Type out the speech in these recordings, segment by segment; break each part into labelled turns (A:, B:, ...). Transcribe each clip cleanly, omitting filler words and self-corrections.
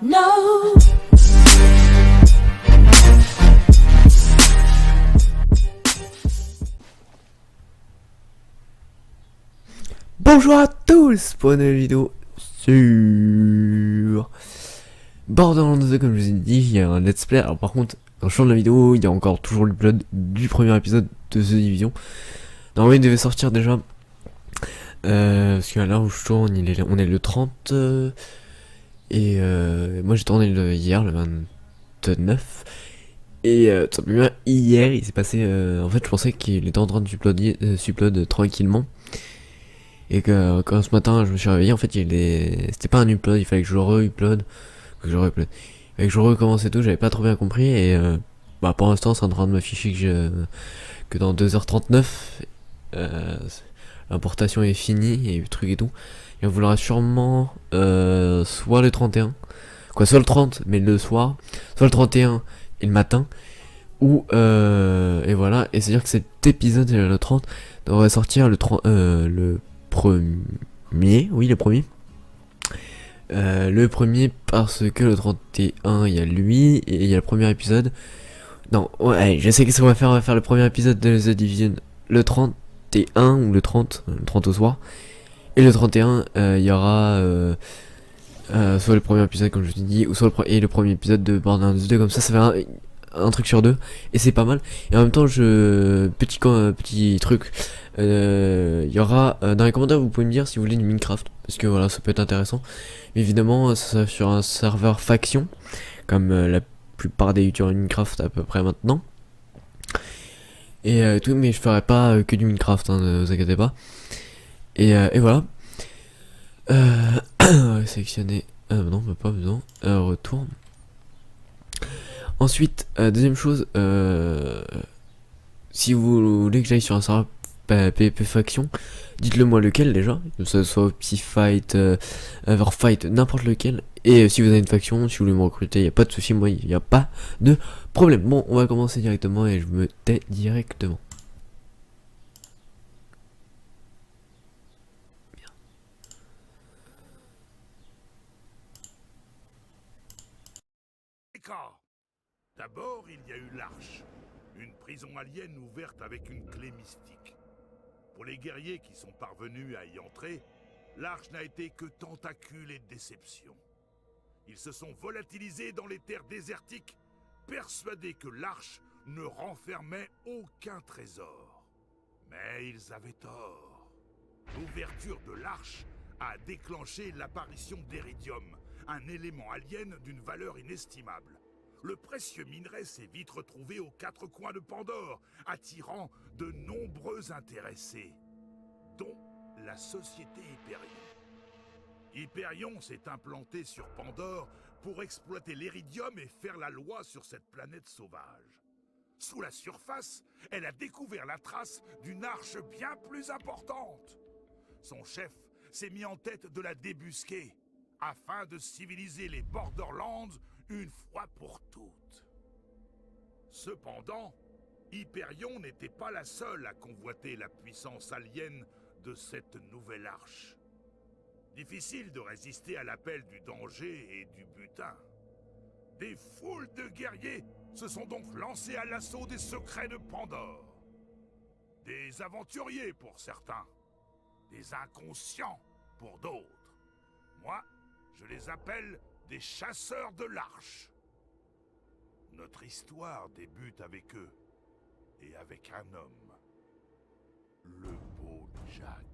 A: No.
B: Bonjour à tous pour une nouvelle vidéo sur Borderlands 2. Comme je vous ai dit, il y a un let's play. Alors par contre, dans le champ de la vidéo, il y a encore toujours l'upload du premier épisode de The Division. Normalement il devait sortir déjà, parce que là où je tourne, on est le 30, et moi j'ai tourné hier, le 29. Et tout simplement hier il s'est passé, en fait je pensais qu'il était en train de s'upload tranquillement. Et que quand ce matin je me suis réveillé, en fait c'était pas un upload, il fallait que je re-upload, il fallait que je recommence et tout, j'avais pas trop bien compris. Et bah pour l'instant c'est en train de m'afficher que dans 2h39 l'importation est finie et le truc et tout. Il va vouloir sûrement soit le 31, quoi, soit le 30 mais le soir, soit le 31 et le matin, ou et voilà. Et c'est à dire que cet épisode, le 30, devrait sortir le premier, oui le premier. Le premier parce que le 31 il y a lui et il y a le premier épisode. Non, ouais, je sais qu'est-ce qu'on va faire. On va faire le premier épisode de The Division le 31 ou le 30 au soir. Et le 31, il y aura soit le premier épisode comme je vous ai dit, ou soit le premier épisode de Borderlands 2. Comme ça fait un truc sur deux et c'est pas mal. Et en même temps, petit truc, il y aura dans les commentaires, vous pouvez me dire si vous voulez du Minecraft, parce que voilà, ça peut être intéressant. Mais évidemment, ça sera sur un serveur faction, comme la plupart des youtubeurs Minecraft à peu près maintenant. Et tout, mais je ferai pas que du Minecraft, hein, ne vous inquiétez pas. Et voilà. Sélectionner. Non, pas besoin. Retour. Ensuite, deuxième chose, si vous voulez que j'aille sur un serveur PvP faction, dites-le moi lequel déjà, que ce soit Psyfight, Everfight, n'importe lequel. Et si vous avez une faction, si vous voulez me recruter, il n'y a pas de souci, moi il n'y a pas de problème. Bon, on va commencer directement et je me tais directement.
C: D'abord, il y a eu l'Arche, une prison alien ouverte avec une clé mystique. Pour les guerriers qui sont parvenus à y entrer, l'Arche n'a été que tentacules et déception. Ils se sont volatilisés dans les terres désertiques, persuadés que l'Arche ne renfermait aucun trésor. Mais ils avaient tort. L'ouverture de l'Arche a déclenché l'apparition d'Eridium, un élément alien d'une valeur inestimable. Le précieux minerai s'est vite retrouvé aux quatre coins de Pandore, attirant de nombreux intéressés, dont la société Hyperion. Hyperion s'est implanté sur Pandore pour exploiter l'Éridium et faire la loi sur cette planète sauvage. Sous la surface, elle a découvert la trace d'une arche bien plus importante. Son chef s'est mis en tête de la débusquer, afin de civiliser les Borderlands une fois pour toutes. Cependant, Hyperion n'était pas la seule à convoiter la puissance alien de cette nouvelle arche. Difficile de résister à l'appel du danger et du butin. Des foules de guerriers se sont donc lancés à l'assaut des secrets de Pandore. Des aventuriers pour certains, des inconscients pour d'autres. Moi, je les appelle des chasseurs de l'Arche. Notre histoire débute avec eux, et avec un homme, le beau Jack.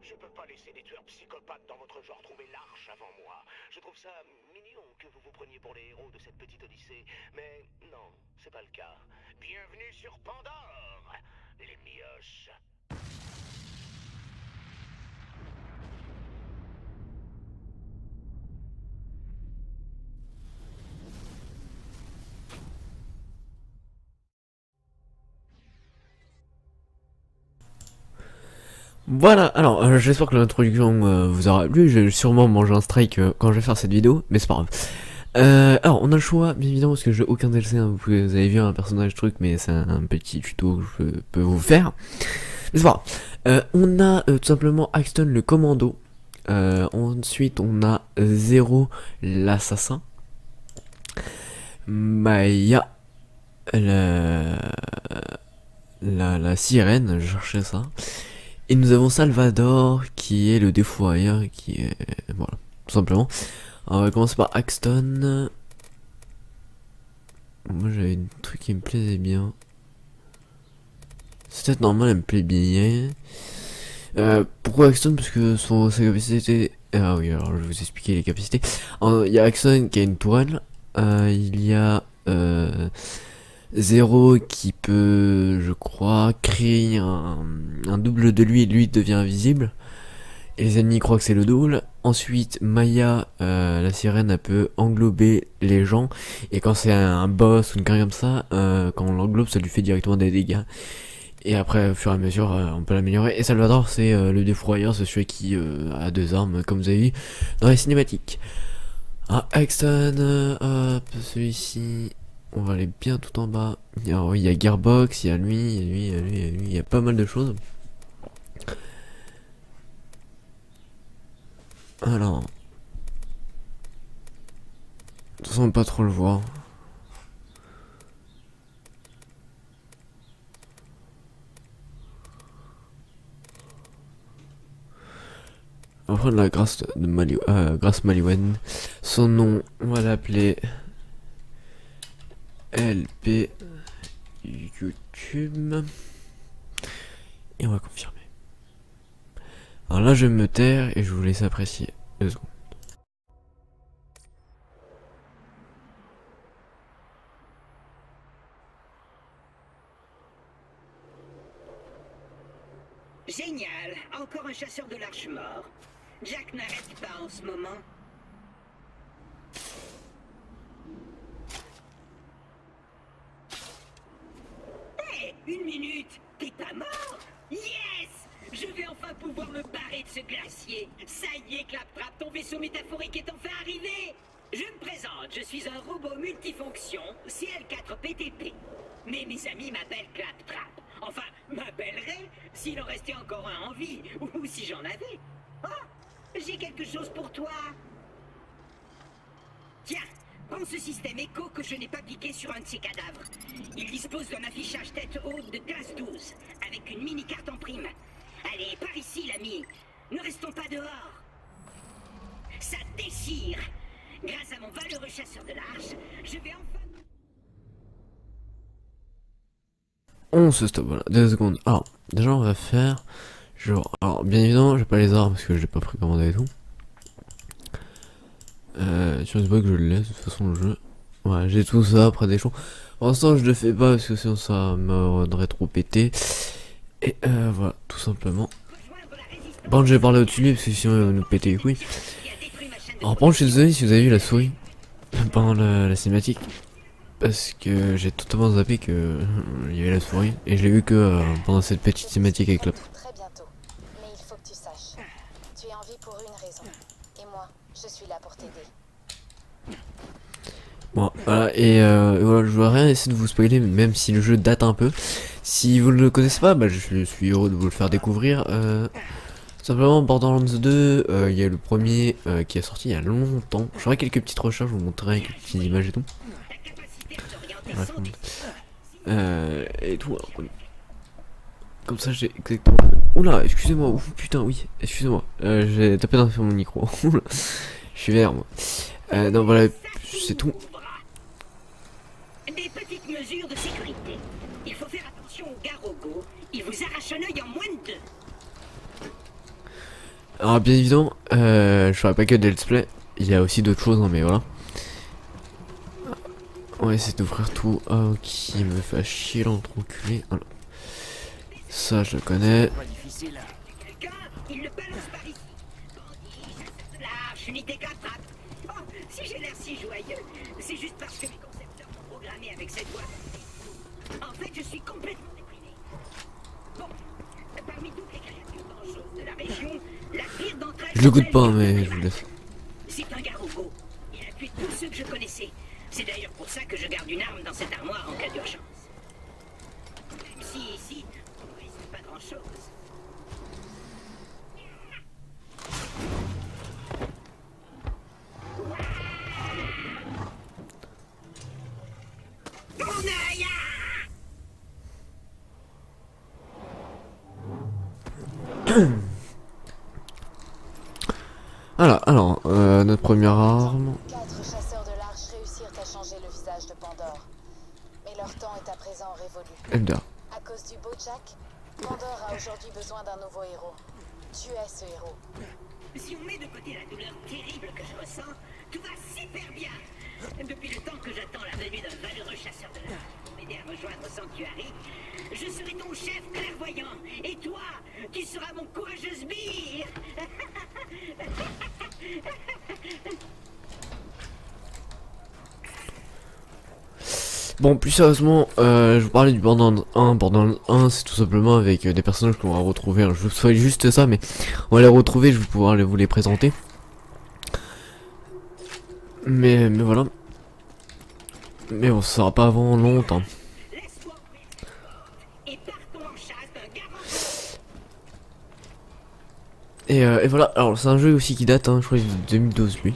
A: Je peux pas laisser des tueurs psychopathes dans votre genre trouver l'arche avant moi. Je trouve ça mignon que vous vous preniez pour les héros de cette petite odyssée. Mais non, c'est pas le cas. Bienvenue sur Pandore, les mioches.
B: Voilà, alors j'espère que l'introduction vous aura plu, je vais sûrement manger un strike quand je vais faire cette vidéo, mais c'est pas grave. Alors on a le choix, bien évidemment, parce que j'ai aucun DLC, hein, vous avez vu un personnage truc, mais c'est un petit tuto que je peux vous faire. Mais c'est pas grave. On a tout simplement Axton le commando, ensuite on a Zero l'assassin, Maya la sirène, je cherchais ça. Et nous avons Salvador qui est le défouailleur, qui est... Voilà, tout simplement. Alors, on va commencer par Axton. Moi j'avais un truc qui me plaisait bien. C'est peut-être normal, elle me plaît bien. Pourquoi Axton? Parce que sa capacité... Ah oui, alors je vais vous expliquer les capacités. Il y a Axton qui a une tourelle. Il y a... Zero qui peut, je crois, créer un double de lui et lui devient invisible. Et les ennemis croient que c'est le double. Ensuite, Maya, la sirène, elle peut englober les gens. Et quand c'est un boss ou une carrière comme ça, quand on l'englobe, ça lui fait directement des dégâts. Et après, au fur et à mesure, on peut l'améliorer. Et Salvador, c'est le défouailleur, c'est celui qui a deux armes, comme vous avez vu dans les cinématiques. Ah, Axton, hop, celui-ci... On va aller bien tout en bas. Alors oui, il y a Gearbox, il y a lui, il y a lui, il y a lui, il y a lui, il y a pas mal de choses. Alors... De toute façon, on peut pas trop le voir. On va prendre la grâce de grâce Maliwen. Son nom, on va l'appeler... LP YouTube et on va confirmer. Alors là je vais me taire et je vous laisse apprécier 2 secondes.
D: Génial, encore un chasseur de l'arche mort. Jack n'arrête pas en ce moment. Une minute, t'es pas mort? Yes! Je vais enfin pouvoir me barrer de ce glacier. Ça y est, Claptrap, ton vaisseau métaphorique est enfin arrivé. Je me présente, je suis un robot multifonction CL4PTP. Mais mes amis m'appellent Claptrap. Enfin, m'appelleraient s'il en restait encore un en vie, ou si j'en avais. Oh, j'ai quelque chose pour toi. Tiens, prends ce système écho que je n'ai pas piqué sur un de ces cadavres. Il dispose d'un affichage tête haute de classe 12, avec une mini-carte en prime. Allez, par ici, l'ami. Ne restons pas dehors. Ça déchire. Grâce à mon valeureux chasseur de l'arche, je vais enfin...
B: On se stoppe, voilà, 2 secondes. Alors, déjà on va faire... Genre, alors bien évidemment, j'ai pas les armes parce que j'ai pas précommandé et tout. Tu vois pas que je le laisse de toute façon le jeu. Ouais, j'ai tout ça après des choses. Pour l'instant je le fais pas parce que sinon ça me rendrait trop pété. Et voilà, tout simplement. Bon, je vais parler au-dessus de lui parce que sinon il va nous péter les couilles. Alors par contre je suis désolé si vous avez vu la souris pendant la cinématique. Parce que j'ai totalement zappé que il y avait la souris. Et je l'ai vu que pendant cette petite cinématique avec la...
E: Très bientôt. Mais il faut que tu saches. Tu es en vie pour une raison. Et moi, je suis là pour t'aider.
B: Bon, voilà, et voilà, je vais rien essayer de vous spoiler, même si le jeu date un peu. Si vous ne le connaissez pas, bah, je suis heureux de vous le faire découvrir. Simplement, Borderlands 2, il y a le premier qui est sorti il y a longtemps. J'aurai quelques petites recherches, je vous montrerai quelques petites images et tout. Et tout, alors, comme ça j'ai exactement... Oula, excusez-moi, ouf, putain, oui, excusez-moi. J'ai tapé dans mon micro. Je suis vert, moi. Non, voilà, c'est tout.
D: Des petites mesures de sécurité. Il faut faire attention aux Garogo. Ils vous arrachent un œil en moins de 2.
B: Alors bien évidemment, je ferai pas que des let's play, il y a aussi d'autres choses, hein, mais voilà. On va essayer d'ouvrir tout. Ah, qui me fait chier l'enculé. Voilà. Ça je le connais.
D: Quelqu'un, il le balance par ici. Bandit, chasseur de large, unité claptrap. Oh, si j'ai l'air si joyeux, c'est juste parce que mes concepteurs m'ont programmé avec cette voix. En fait, je suis complètement déprimé. Bon, parmi toutes les créatures dangereuses de la région, la pire d'entre elles...
B: Je le goûte pas, mais je vous laisse.
D: C'est un Garoko. Il a tué tous ceux que je connaissais. C'est d'ailleurs pour ça que je garde une arme dans cette armoire en cas d'urgence. Même si ici, on risque pas grand-chose. Mon œil!
B: Alors, notre première arme.
E: 4 chasseurs de l'arche réussirent à changer le visage de Pandore. Mais leur temps est à présent révolu.
B: Elder.
E: À cause du Bojack, Pandore a aujourd'hui besoin d'un nouveau héros. Tu es ce héros.
D: Si on met de côté la douleur terrible que je ressens, tout va super bien. Depuis le temps que j'attends la venue d'un valeureux chasseur de l'arche pour m'aider à rejoindre Sanctuary, je serai ton chef clairvoyant. Et toi, tu seras mon courageux sbire.
B: Bon, plus sérieusement, je vous parlais du Borderlands 1. Borderlands 1, c'est tout simplement avec des personnages qu'on va retrouver. Je vous ferai juste ça, mais on va les retrouver, je vais pouvoir vous les présenter. Mais voilà. Mais on sera pas avant longtemps.
D: Laisse-moi ouvrir cette porte et partons en chasse d'un garant.
B: Et voilà, alors c'est un jeu aussi qui date, hein, je crois qu'il est de 2012 lui.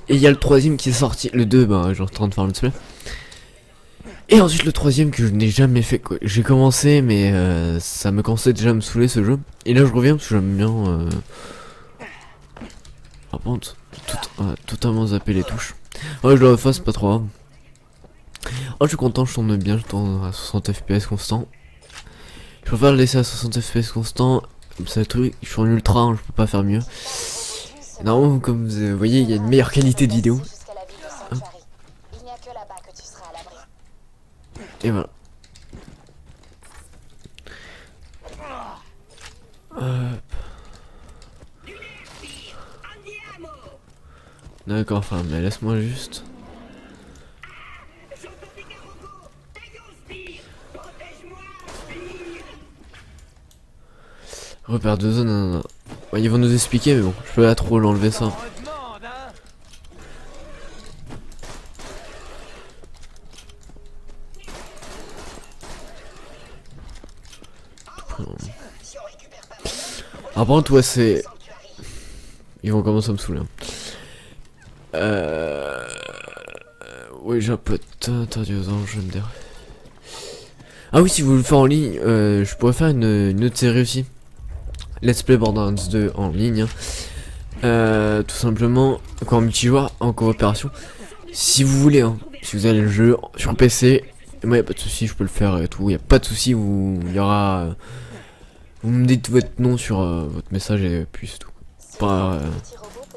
B: Et il y a le troisième qui est sorti, le 2, ben j'ai en train de faire le display. Et ensuite le troisième que je n'ai jamais fait, quoi. J'ai commencé mais ça me commençait déjà à me saouler ce jeu. Et là je reviens parce que j'aime bien... Par contre, totalement zapper les touches. Ouais, je le refais, c'est pas trop grave. Oh, je suis content, je tourne bien, je tourne à 60 fps constant. Je préfère le laisser à 60 fps constant. C'est le truc, je suis en ultra, hein, je peux pas faire mieux. Normalement, comme vous voyez, il y a une meilleure qualité de vidéo.
E: Jusqu'à la ville de Sanctuary. Il n'y a que là-bas que tu seras à l'abri.
B: Et voilà.
D: Andiamo!
B: D'accord, enfin, mais laisse-moi juste.
D: J'entends des garogos! Taillons, sbire! Protège-moi, sbire!
B: Repère de zone, non. Ouais, ils vont nous expliquer, mais bon, je peux pas trop l'enlever ça. Ah, par contre, ouais, c'est. Ils vont commencer à me saouler. Oui, j'ai un peu interdit aux anges, je me dire. Ah oui, si vous le faites en ligne, je pourrais faire une autre série aussi. Let's Play Borderlands 2 en ligne. Tout simplement, quoi, en multijoueur, en coopération. Si vous voulez, hein, si vous avez le jeu sur PC, moi y a pas de souci, je peux le faire et tout. Y a pas de souci, il y aura. Vous me dites votre nom sur votre message et puis c'est tout. Pas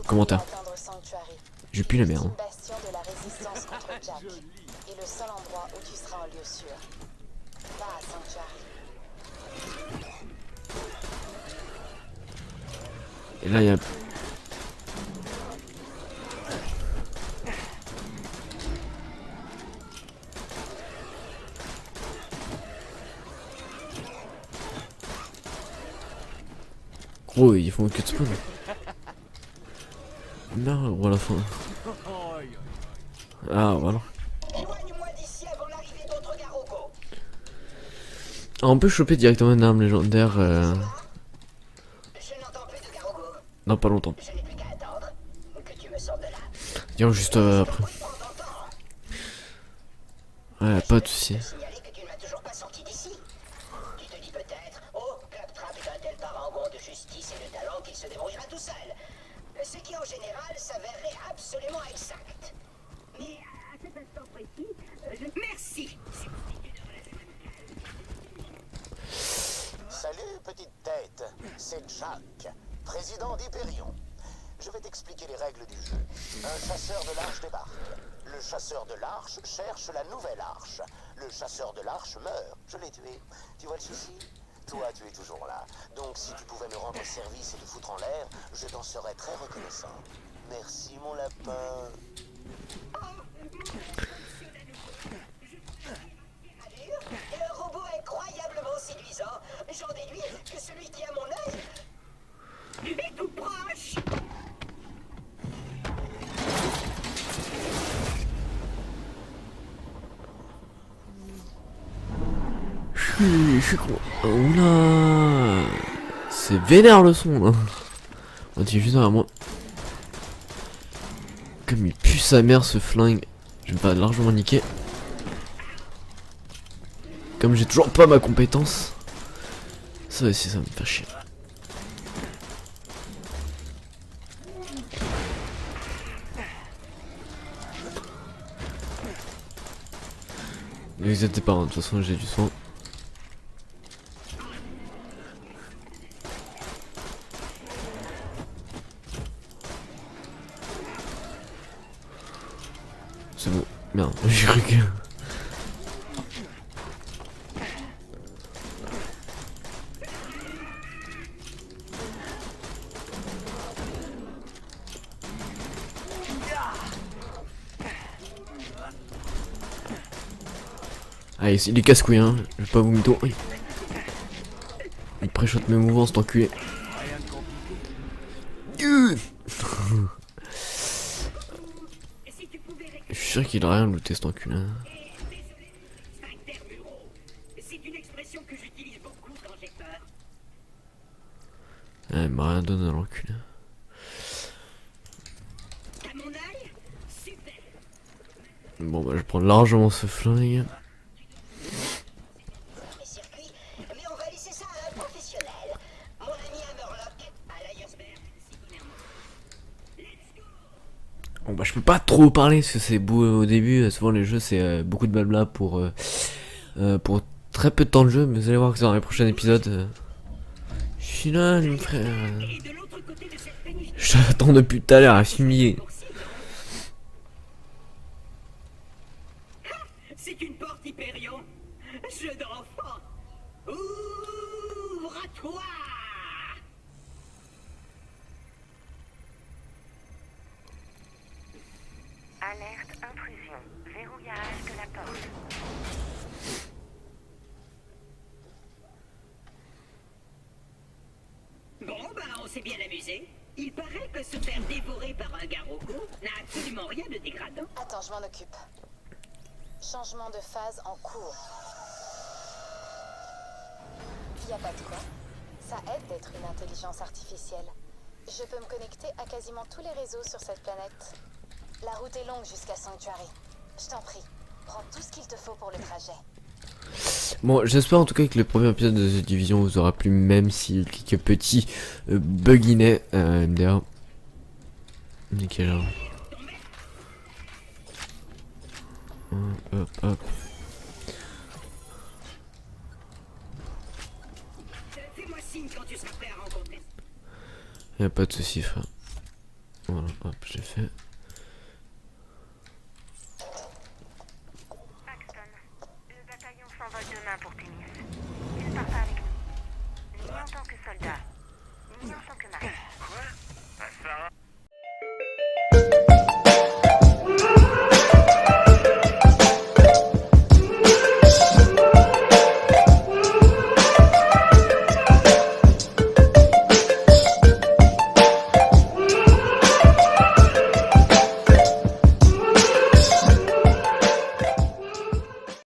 B: commentaire. J'ai plus la merde.
E: C'est une bastion de la résistance contre Jack. Et le seul endroit où tu seras en lieu sûr. Va à Sanctuary.
B: Et là, il y a. Gros, ils font que de spawn. Merde, gros, à la fin. Ah, voilà.
D: Éloigne-moi d'ici avant l'arrivée d'autres garogos!
B: Ah, on peut choper directement une arme légendaire
D: Je n'entends plus de garogos.
B: dans pas longtemps.
D: Je n'ai plus qu'à attendre que tu me sortes de là.
B: Tiens, juste après. Ouais, pas de soucis.
D: Signaler que tu ne m'as toujours pas sorti d'ici. Tu te dis peut-être, oh, Claptrap est un tel parangon de justice et de talent qu'il se débrouillera tout seul. Ce qui en général s'avérerait absolument exact. Mais à cet instant précis, Merci.
A: Salut, petite tête. C'est Jack. président d'Hyperion. Je vais t'expliquer les règles du jeu. Un chasseur de l'arche débarque. Le chasseur de l'arche cherche la nouvelle arche. Le chasseur de l'arche meurt. Je l'ai tué. Tu vois le souci? Toi, tu es toujours là. Donc si tu pouvais me rendre service et te foutre en l'air, je t'en serais très reconnaissant. Merci, mon lapin.
D: Et un robot incroyablement séduisant. J'en déduis que celui qui a mon œil est tout proche.
B: Je suis con. Oula. C'est vénère le son là. On dit juste derrière moi. Comme il pue sa mère ce flingue. Je vais me faire largement niquer. Comme j'ai toujours pas ma compétence. Ça aussi ça me fait chier. Ne vous inquiétez pas, hein, de toute façon j'ai du soin. C'est bon, merde, j'ai cru que... Allez, il est casse-couille, hein, je vais pas vous mytho. Il préchote mes mouvements, cet enculé. Je suis sûr qu'il a rien looté, cet enculé.
D: C'est une expression que j'utilise beaucoup quand j'ai peur.
B: Il m'a rien donné à l'enculé.
D: T'as mon œil? Super.
B: Bon bah je prends largement ce flingue.
D: Les circuits, mais on va laisser ça à un professionnel. Mon ami Hammerlock, à l'Ayersberg, s'y connaît un mot. Let's go.
B: Bon bah je peux pas trop parler parce que c'est beau au début, souvent les jeux c'est beaucoup de blabla pour très peu de temps de jeu, mais vous allez voir que dans les prochains épisodes, je suis là mon frère,
D: Et de l'autre côté de cette péniche,
B: j'attends depuis tout à l'heure à fumier.
D: c'est une porte Hyperion. Jeu d'enfant. Ouvre-toi.
F: Alerte intrusion. Verrouillage de la porte.
D: Bon, bah, on s'est bien amusé. Il paraît que se faire dévorer par un garroco n'a absolument rien de dégradant.
E: Attends, je m'en occupe. Changement de phase en cours. Y a pas de quoi. Ça aide d'être une intelligence artificielle. Je peux me connecter à quasiment tous les réseaux sur cette planète. La route est longue jusqu'à Sanctuary. Je t'en prie, prends tout ce qu'il te faut pour le trajet.
B: Bon, j'espère en tout cas que le premier épisode de The Division vous aura plu, même si quelques petits buginets, MDR. Nickel. Hein. Hop, hop.
D: Fais-moi signe quand tu seras prêt à rencontrer.
B: Y'a pas de soucis, frère. Voilà, hop, j'ai fait.
F: Paxton, le bataillon s'envole demain pour Ténis. Il part pas avec